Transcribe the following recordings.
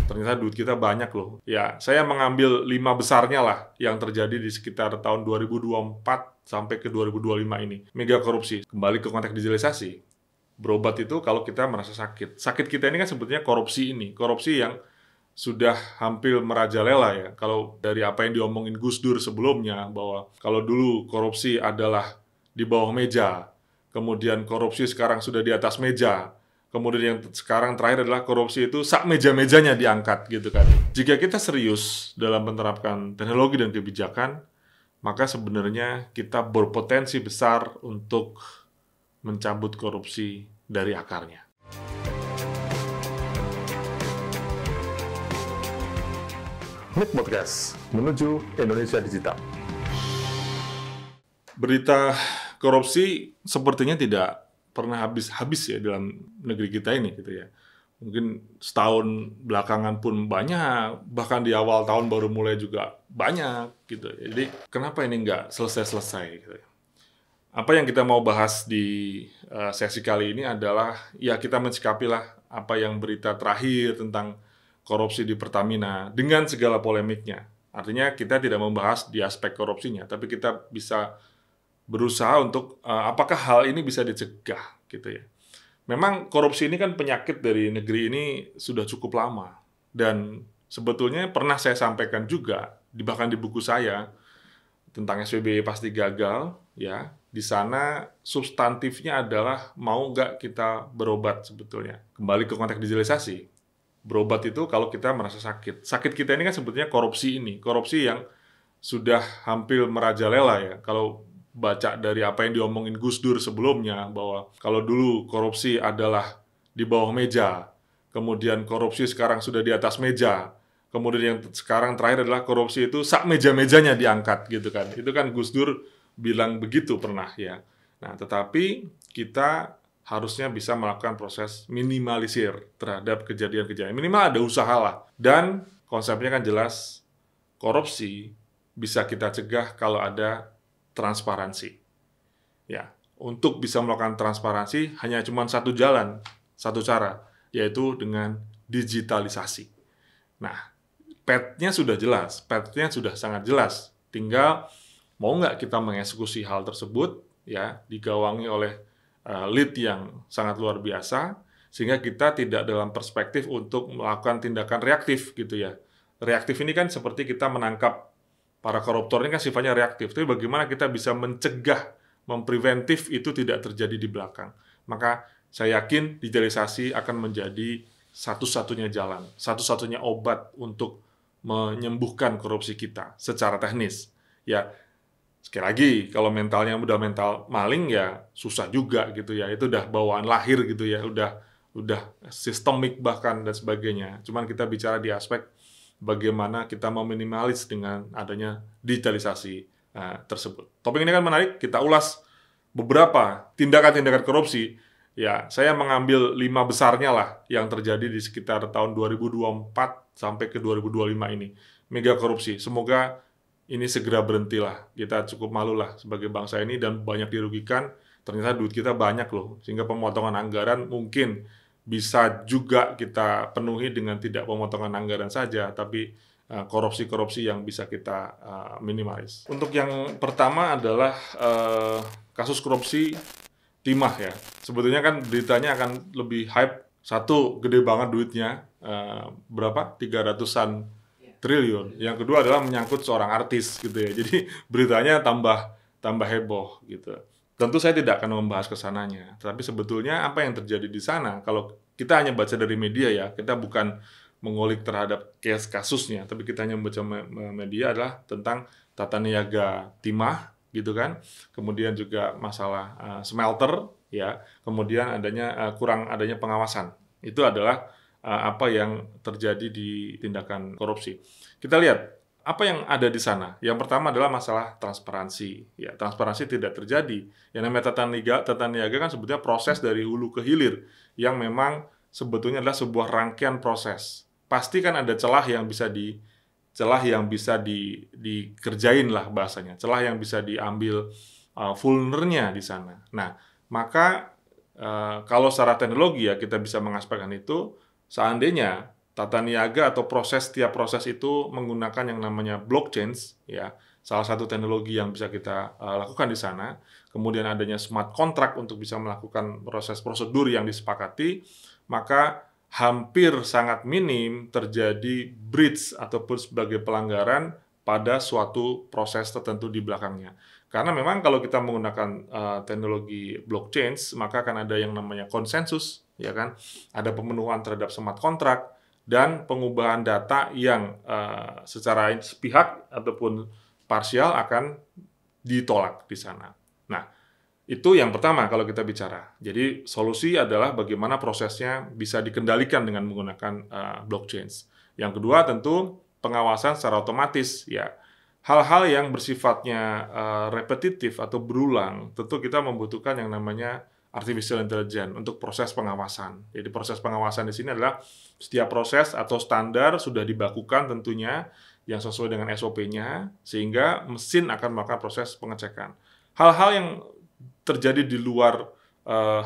ternyata duit kita banyak loh. Ya, saya mengambil 5 besarnya lah yang terjadi di sekitar tahun 2024 sampai ke 2025 ini. Mega korupsi. Kembali ke konteks digitalisasi. Berobat itu kalau kita merasa sakit. Sakit kita ini kan sebetulnya korupsi ini. Korupsi yang sudah hampir merajalela ya. Kalau dari apa yang diomongin Gus Dur sebelumnya, bahwa kalau dulu korupsi adalah di bawah meja, kemudian korupsi sekarang sudah di atas meja, kemudian yang sekarang terakhir adalah korupsi itu sak meja-mejanya diangkat gitu kan. Jika kita serius dalam menerapkan teknologi dan kebijakan, maka sebenarnya kita berpotensi besar untuk mencabut korupsi dari akarnya. MIK Podcast menuju Indonesia Digital. Berita korupsi sepertinya tidak pernah habis-habis ya dalam negeri kita ini gitu ya. Mungkin setahun belakangan pun banyak, bahkan di awal tahun baru mulai juga banyak gitu. Jadi kenapa ini nggak selesai-selesai gitu ya. Apa yang kita mau bahas di sesi kali ini adalah ya kita mensikapilah apa yang berita terakhir tentang korupsi di Pertamina dengan segala polemiknya. Artinya kita tidak membahas di aspek korupsinya, tapi kita bisa berusaha untuk apakah hal ini bisa dicegah gitu ya. Memang korupsi ini kan penyakit dari negeri ini sudah cukup lama, dan sebetulnya pernah saya sampaikan juga bahkan di buku saya tentang SBY pasti gagal ya. Di sana substantifnya adalah mau nggak kita berobat sebetulnya. Kembali ke konteks digitalisasi. Berobat itu kalau kita merasa sakit. Sakit kita ini kan sebetulnya korupsi ini. Korupsi yang sudah hampir merajalela ya. Kalau baca dari apa yang diomongin Gus Dur sebelumnya, bahwa kalau dulu korupsi adalah di bawah meja, kemudian korupsi sekarang sudah di atas meja, kemudian yang sekarang terakhir adalah korupsi itu sak meja-mejanya diangkat gitu kan. Itu kan Gus Dur bilang begitu pernah ya. Nah, tetapi kita harusnya bisa melakukan proses minimalisir terhadap kejadian-kejadian. Minimal ada usaha lah. Dan konsepnya kan jelas, korupsi bisa kita cegah kalau ada transparansi. Ya, untuk bisa melakukan transparansi hanya cuma satu jalan, satu cara, yaitu dengan digitalisasi. Nah, path-nya sudah jelas, path-nya sudah sangat jelas. Tinggal mau nggak kita mengeksekusi hal tersebut, ya, digawangi oleh lead yang sangat luar biasa, sehingga kita tidak dalam perspektif untuk melakukan tindakan reaktif gitu ya. Reaktif ini kan seperti kita menangkap para koruptor ini kan sifatnya reaktif, tapi bagaimana kita bisa mencegah, mempreventif itu tidak terjadi di belakang. Maka saya yakin digitalisasi akan menjadi satu-satunya jalan, satu-satunya obat untuk menyembuhkan korupsi kita secara teknis. Ya, sekali lagi, kalau mentalnya udah mental maling ya susah juga gitu ya. Itu udah bawaan lahir gitu ya, udah sistemik bahkan dan sebagainya. Cuman kita bicara di aspek bagaimana kita meminimalis dengan adanya digitalisasi tersebut. Topik ini kan menarik, kita ulas beberapa tindakan-tindakan korupsi. Ya, saya mengambil 5 besarnya lah yang terjadi di sekitar tahun 2024 sampai ke 2025 ini. Mega korupsi. Semoga ini segera berhentilah. Kita cukup malu lah sebagai bangsa ini dan banyak dirugikan. Ternyata duit kita banyak loh. Sehingga pemotongan anggaran mungkin bisa juga kita penuhi dengan tidak pemotongan anggaran saja, tapi korupsi-korupsi yang bisa kita minimalis. Untuk yang pertama adalah kasus korupsi timah ya. Sebetulnya kan beritanya akan lebih hype. Satu, gede banget duitnya. Berapa? 300-an triliun. Yang kedua adalah menyangkut seorang artis gitu ya. Jadi beritanya tambah heboh gitu. Tentu saya tidak akan membahas kesananya. Tapi sebetulnya apa yang terjadi di sana, kalau kita hanya baca dari media ya, kita bukan mengulik terhadap case kasusnya, tapi kita hanya membaca media adalah tentang tata niaga timah gitu kan. Kemudian juga masalah smelter ya. Kemudian kurang adanya pengawasan. Itu adalah apa yang terjadi di tindakan korupsi. Kita lihat apa yang ada di sana. Yang pertama adalah masalah transparansi. Ya, transparansi tidak terjadi. Yang namanya tata niaga kan sebetulnya proses dari hulu ke hilir yang memang sebetulnya adalah sebuah rangkaian proses. Pasti kan ada celah yang bisa dikerjain lah bahasanya. Celah yang bisa diambil vulnernya di sana. Nah, maka kalau secara teknologi ya kita bisa mengaspekkan itu. Seandainya tata niaga atau tiap proses itu menggunakan yang namanya blockchain, ya, salah satu teknologi yang bisa kita lakukan di sana. Kemudian adanya smart contract untuk bisa melakukan proses prosedur yang disepakati, maka hampir sangat minim terjadi breach ataupun sebagai pelanggaran pada suatu proses tertentu di belakangnya. Karena memang kalau kita menggunakan teknologi blockchain, maka akan ada yang namanya konsensus, ya kan? Ada pemenuhan terhadap smart contract dan pengubahan data yang secara sepihak ataupun parsial akan ditolak di sana. Nah, itu yang pertama kalau kita bicara. Jadi solusi adalah bagaimana prosesnya bisa dikendalikan dengan menggunakan blockchain. Yang kedua tentu pengawasan secara otomatis, ya. Hal-hal yang bersifatnya repetitif atau berulang, tentu kita membutuhkan yang namanya artificial intelligence untuk proses pengawasan. Jadi proses pengawasan di sini adalah setiap proses atau standar sudah dibakukan tentunya yang sesuai dengan SOP-nya, sehingga mesin akan melakukan proses pengecekan. Hal-hal yang terjadi di luar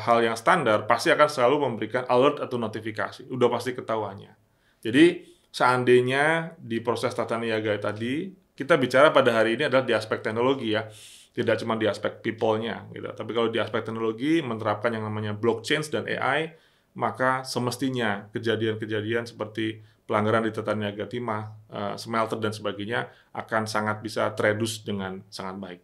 hal yang standar pasti akan selalu memberikan alert atau notifikasi. Udah pasti ketahuannya. Jadi seandainya di proses tata niaga tadi, kita bicara pada hari ini adalah di aspek teknologi ya, tidak cuma di aspek people-nya gitu. Tapi kalau di aspek teknologi menerapkan yang namanya blockchain dan AI, maka semestinya kejadian-kejadian seperti pelanggaran di tata niaga timah, smelter dan sebagainya akan sangat bisa teredus dengan sangat baik.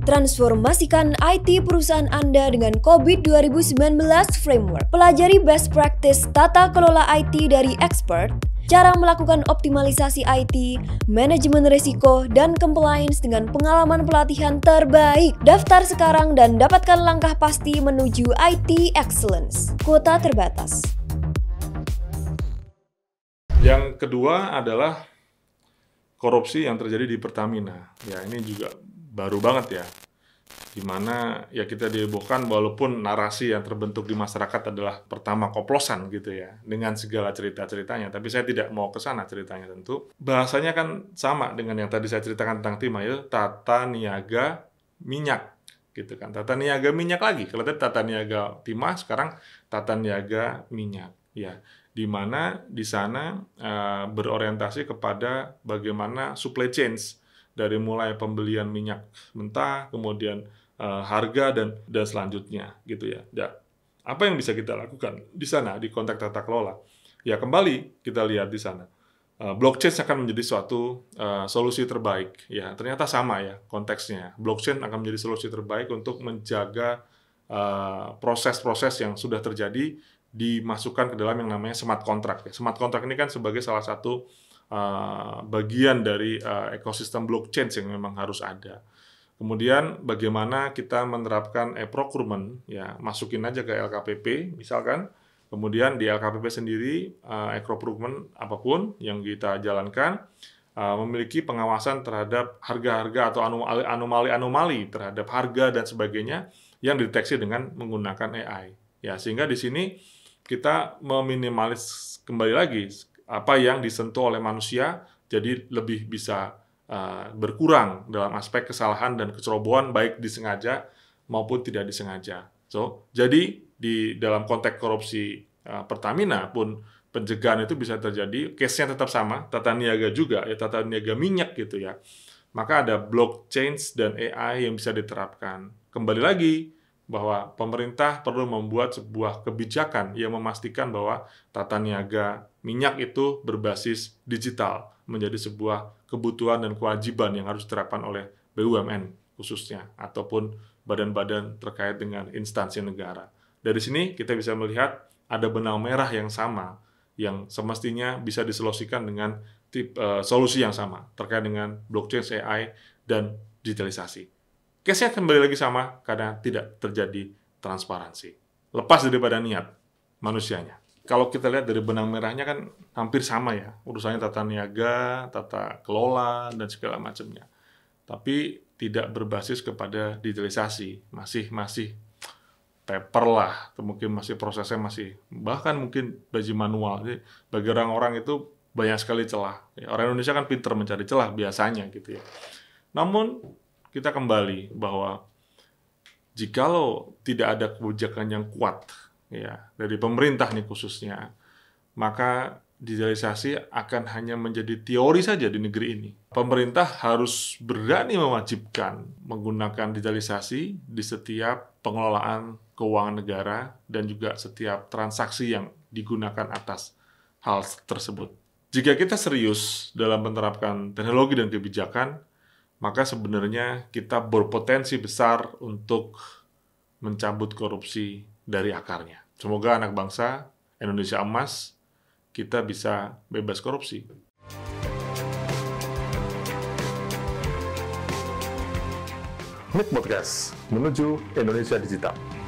Transformasikan IT perusahaan Anda dengan COVID 2019 Framework. Pelajari best practice tata kelola IT dari expert, cara melakukan optimalisasi IT, manajemen risiko, dan compliance dengan pengalaman pelatihan terbaik. Daftar sekarang dan dapatkan langkah pasti menuju IT Excellence. Kuota terbatas. Yang kedua adalah korupsi yang terjadi di Pertamina. Ya, ini juga baru banget ya, dimana ya kita dihebohkan walaupun narasi yang terbentuk di masyarakat adalah pertama koplosan gitu ya, dengan segala cerita-ceritanya, tapi saya tidak mau ke sana ceritanya tentu. Bahasanya kan sama dengan yang tadi saya ceritakan tentang timah, ya, tata niaga minyak gitu kan, tata niaga minyak lagi. Kalau tadi tata niaga timah, sekarang tata niaga minyak ya, di mana di sana berorientasi kepada bagaimana supply chain dari mulai pembelian minyak mentah, kemudian harga dan selanjutnya gitu ya. Dan apa yang bisa kita lakukan di sana di konteks tata kelola? Ya kembali kita lihat di sana. Blockchain akan menjadi suatu solusi terbaik. Ya ternyata sama ya konteksnya. Blockchain akan menjadi solusi terbaik untuk menjaga proses-proses yang sudah terjadi dimasukkan ke dalam yang namanya smart contract. Smart contract ini kan sebagai salah satu bagian dari ekosistem blockchain yang memang harus ada. Kemudian bagaimana kita menerapkan e-procurement, ya masukin aja ke LKPP misalkan. Kemudian di LKPP sendiri e-procurement apapun yang kita jalankan memiliki pengawasan terhadap harga-harga atau anomali-anomali terhadap harga dan sebagainya yang dideteksi dengan menggunakan AI. Ya sehingga di sini kita meminimalis kembali lagi apa yang disentuh oleh manusia, jadi lebih bisa berkurang dalam aspek kesalahan dan kecerobohan baik disengaja maupun tidak disengaja. Jadi di dalam konteks korupsi Pertamina pun pencegahan itu bisa terjadi, case-nya tetap sama, tata niaga juga, ya tata niaga minyak gitu ya. Maka ada blockchain dan AI yang bisa diterapkan. Kembali lagi bahwa pemerintah perlu membuat sebuah kebijakan yang memastikan bahwa tata niaga minyak itu berbasis digital, menjadi sebuah kebutuhan dan kewajiban yang harus diterapkan oleh BUMN khususnya, ataupun badan-badan terkait dengan instansi negara. Dari sini kita bisa melihat ada benang merah yang sama, yang semestinya bisa disolusikan dengan solusi yang sama, terkait dengan blockchain, AI, dan digitalisasi. Case-nya kembali lagi sama karena tidak terjadi transparansi. Lepas daripada niat manusianya. Kalau kita lihat dari benang merahnya kan hampir sama ya. Urusannya tata niaga, tata kelola, dan segala macamnya. Tapi tidak berbasis kepada digitalisasi. Masih paper lah. Mungkin masih prosesnya bahkan mungkin baju manual. Jadi bagi orang-orang itu banyak sekali celah. Orang Indonesia kan pintar mencari celah biasanya gitu ya. Namun kita kembali bahwa jikalau tidak ada kebijakan yang kuat ya dari pemerintah nih khususnya, maka digitalisasi akan hanya menjadi teori saja di negeri ini. Pemerintah harus berani mewajibkan menggunakan digitalisasi di setiap pengelolaan keuangan negara dan juga setiap transaksi yang digunakan atas hal tersebut. Jika kita serius dalam menerapkan teknologi dan kebijakan, maka sebenarnya kita berpotensi besar untuk mencabut korupsi dari akarnya. Semoga anak bangsa Indonesia emas, kita bisa bebas korupsi. MIK Podcast menuju Indonesia Digital.